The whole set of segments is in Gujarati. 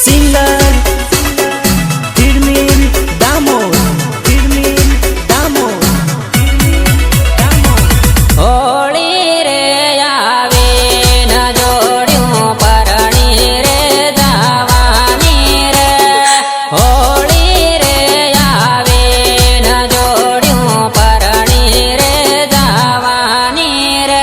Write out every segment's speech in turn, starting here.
सिंगर हिरमीन दामोद होली रे आवे न जोड्यूं परणी रे जवानी रे होली रे आवे न जोड्यूं परणी रे जवानी रे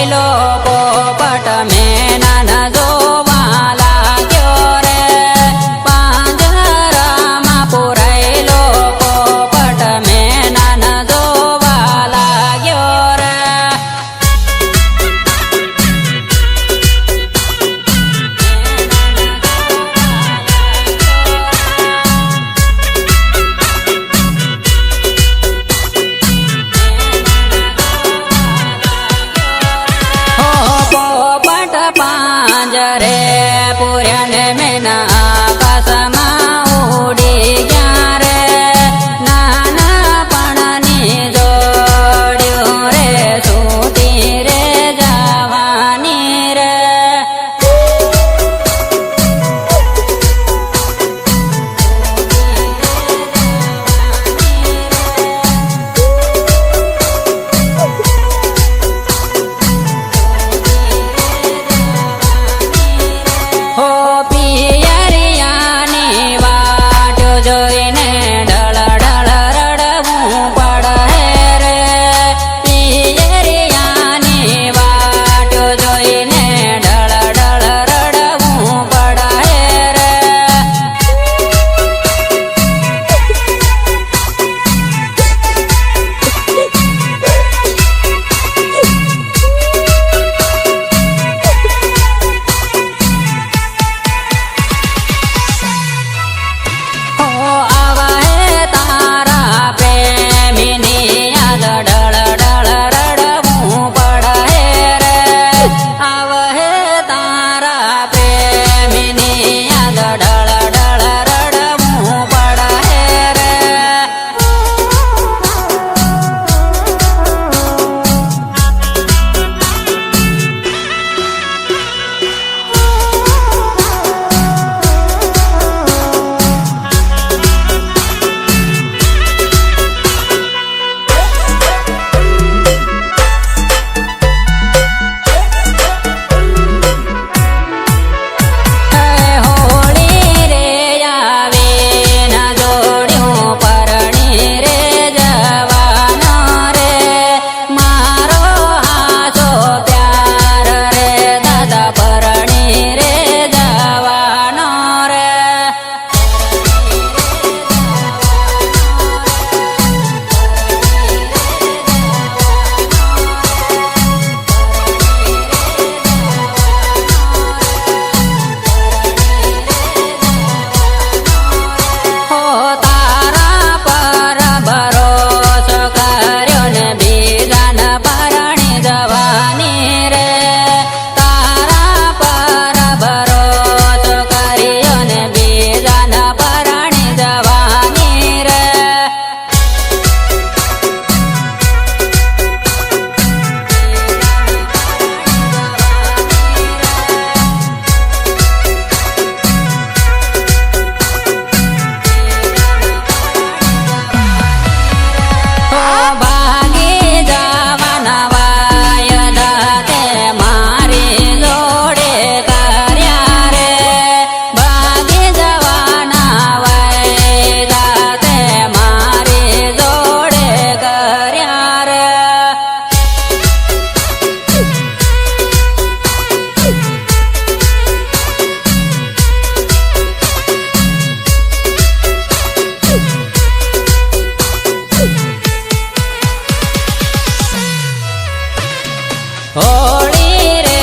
પુરાયેલો પોપટ મેનન જોવા લાગ્યો રે પાંજરામાં પુરાયેલો પોપટ મેનન જોવા લાગ્યો રે પાંજરે પૂર્યાને મેના આકાશમાં ઉડી ગયા રે નાના પણની જોડ્યું રે સૂતી રે જવાની રે હો પિયરિયાની વાટ જોઈને ડળ ડળ રડવું પડે રે પિયરિયાની વાટ જોઈને ડળ ડળ રડવું પડે રે હોળી રે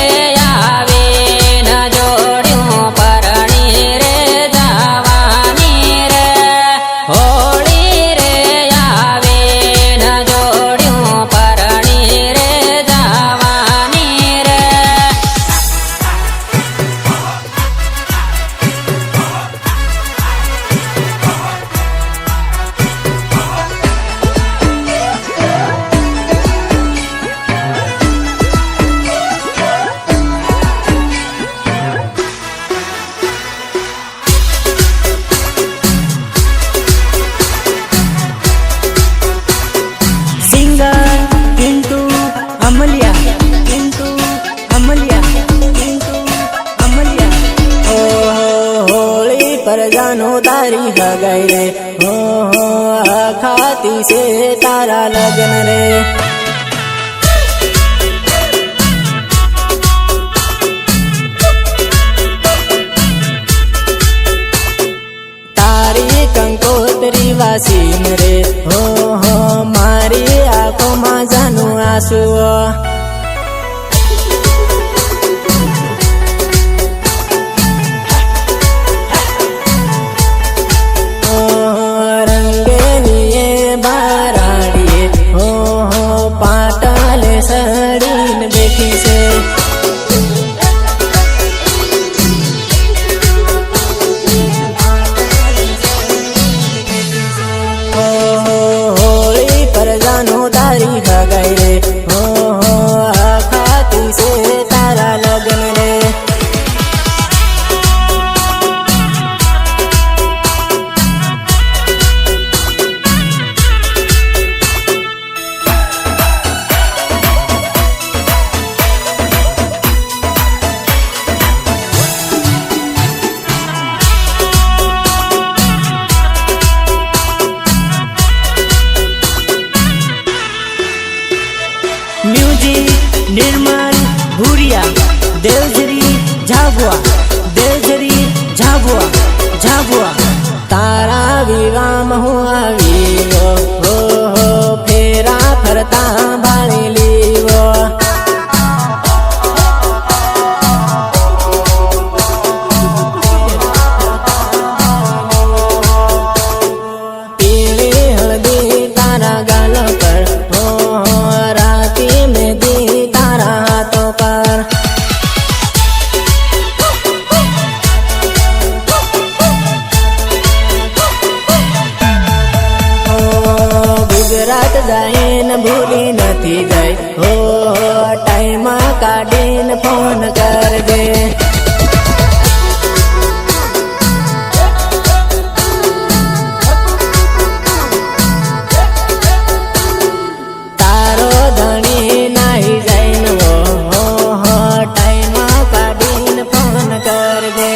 આવીને જોડ્યું પરણી રે જવાની રે હોળી રે આવીને જોડ્યું પરણી રે જવાની રે परजानो तारी हगाई रे हो खाती से तारा लगन रे સીન રે હો હો મારી આંખોમાં જાનું આંસુ રંગેલીએ બારાડીએ હો હો પાટાલે સડીને બેઠી છે હોળી પર જાનો તારી ભગાઈ રે હો હો ખાતી છે તારા લગ્ન રે म्यूजिक निर्मल भूरिया देवझरी झाबुआ देवझरी झाबुआ झाबुआ तारा विवाह હું આવ્યો હો હો ફેરા ફરતા ભાળી લીવો પીળી હળદી તારા ગાલ પર હો હો રાતી મેંદી તારા હાથો પર ગુજરાત જઈને ભૂલી નથી જાય હો ટાઈમ કાઢીને ફોન કરજે તારો ધણી નાહી જઈને હો હો ટાઈમ કાઢીને ફોન કરજે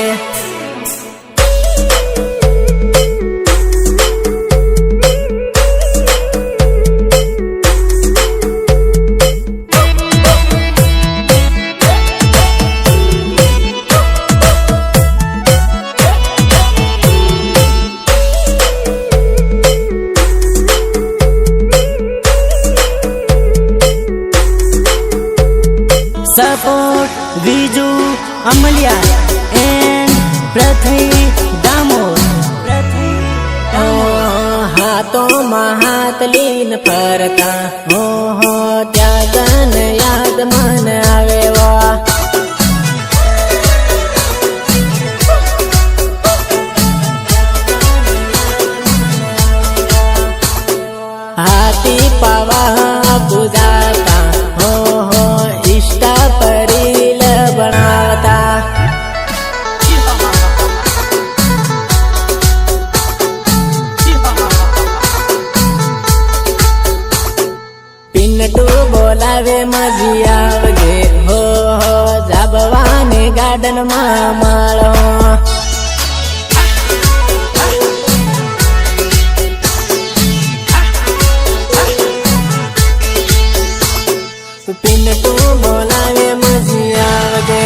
સપોર્ટ વિજુ અમલિયા એન્ડ પૃથ્વી દામોર હાથોમાં હાથ લીન ફરતા હો હો ત્યાં તન યાદ મન આવે વા હાથી પાવા પૂજાતા હો હો ઈષ્ટા પરીલ બનાવતા પિન્ટુ બોલાવે મજી આવજે હો હો જાબવાની ગાર્ડનમાં માળો પિન્ટુ બોલાવે મજી આવજે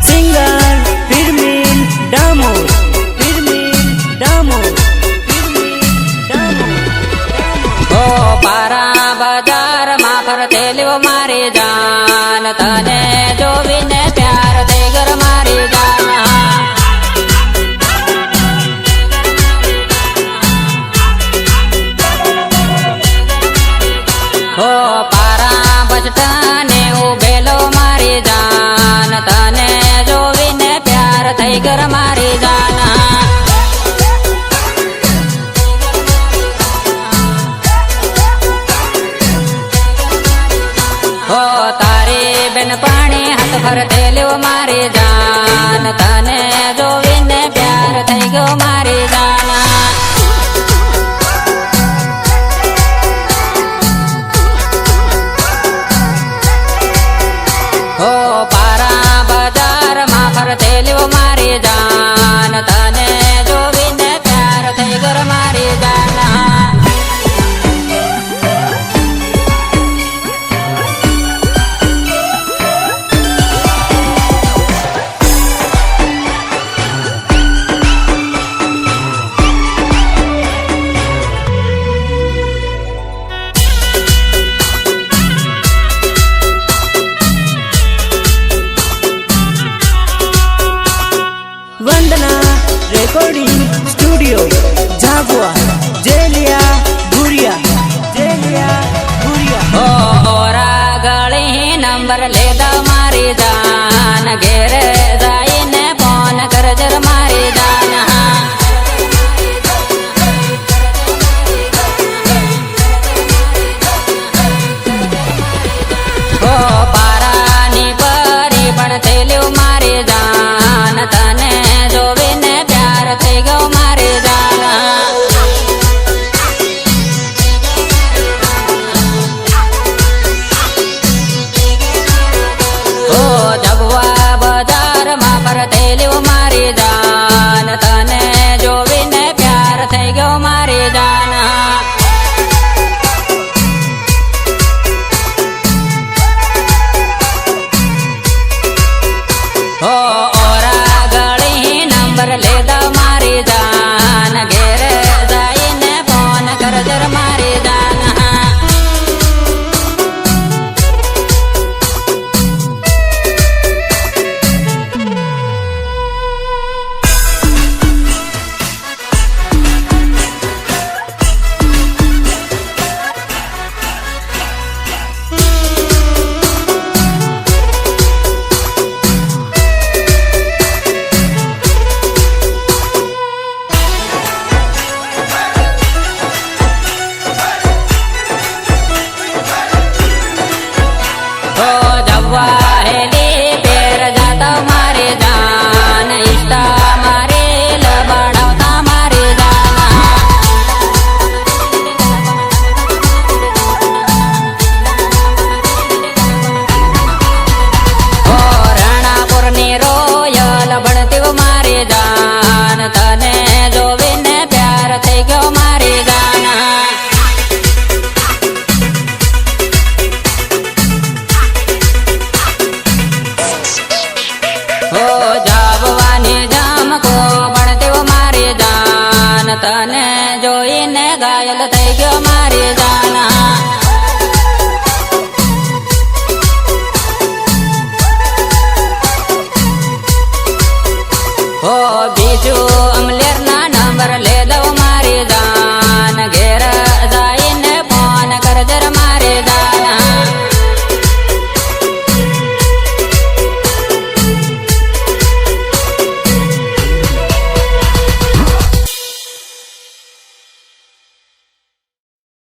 સિંગર પિરમીન ડામોર ઓ પારા બજારમાં ફરતેલ્યો મારી જાન તને જોવીને પ્યાર થઈ ગર મારી જાન ઓ પારા બચટાને ઉભેલો મારી જાન તને જોવીને પ્યાર થઈ ગર મારી જાન હો તારી બેન પાણી હાથ ફરતેલ્યો મારી જાન તને જોવીને પ્યાર થઈ ગયો મારી જાન હો પારા બજારમાં ફરતેલ્યો મારી જાન તને જોવીને નંબર લેતા મારી જાન ઘેરે જઈને ફોન કરજર મારી જાન ઓ પારાની પરી પણ થયેલું મારી જાન તને જોવીને પ્યાર થઈ ગયો મારી જાન ઓ જબવા બજારમાં ફરતેલું મારી જાન તને જોવીને પ્યાર થઈ ગયો મારી જાન ઓ ઓરા ગળી નંબર લેતા મારી જાન ઘેરે જઈને ફોન કરજર મારી જાન વાહેલી પેર જાતા મારી જાન ઈષ્ટા મારે લબડાવતા મારી જાન ઓ રણાપુરની રોયલ ભણતી મારી જાન તને જોવીને પ્યાર થઈ ગયો મારી જાન ઓ જાબવાની જામકો ભણતી મારી જાન તને જોઈને ઘાયલ થઈ ગયો